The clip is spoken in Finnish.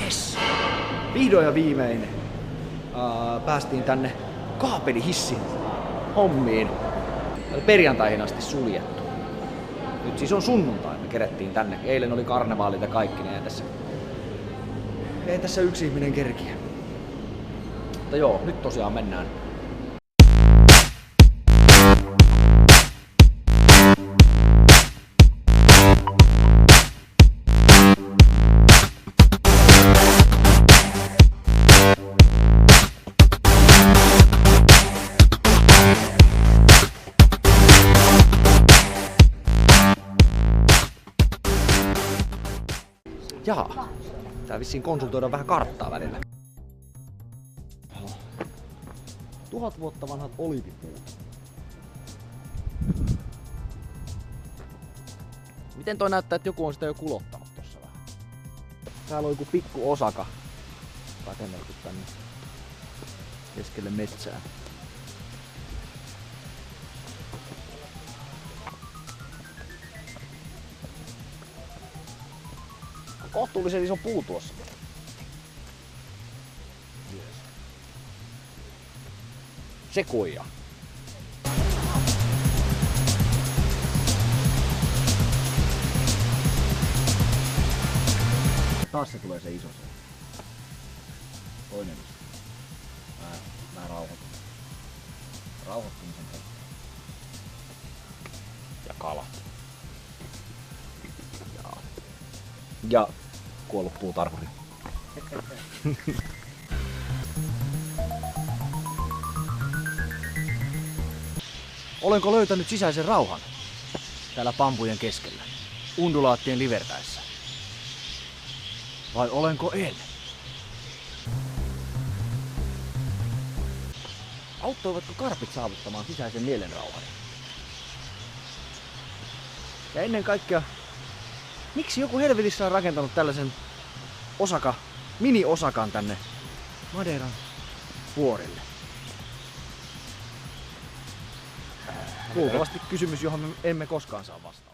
Yes! Vihdoin ja viimein päästiin tänne kaapelihissin hommiin. Oli perjantaihin asti suljettu. Nyt siis on sunnuntai, me kerettiin tänne. Eilen oli karnevaalit ja kaikki, niin ei tässä yksi ihminen kerkiä. Mutta joo, nyt tosiaan mennään. Jaha, tää vissiin konsultoidaan vähän karttaa välillä. 1000 vuotta vanhat oliivipuut. Miten toi näyttää, että joku on sitä jo kulottanut tossa vähän? Täällä on joku pikku osaka rakennettu tänne keskelle metsää. Kohtuullisen iso puu tuossa. Yes. Sekoja. Taas se tulee se iso se. Toinen iso. Mä rauhoitun. Rauhoittumisen kautta. Ja kalat. Ja kuollut puutarhuri. Olenko löytänyt sisäisen rauhan täällä pampujen keskellä, undulaattien livertäessä? Vai olenko en? Auttoivatko karpit saavuttamaan sisäisen mielenrauhan? Ja ennen kaikkea, miksi joku helvetissä on rakentanut tällaisen mini-osakan tänne Madeiran vuorille? Luultavasti kysymys, johon me emme koskaan saa vastata.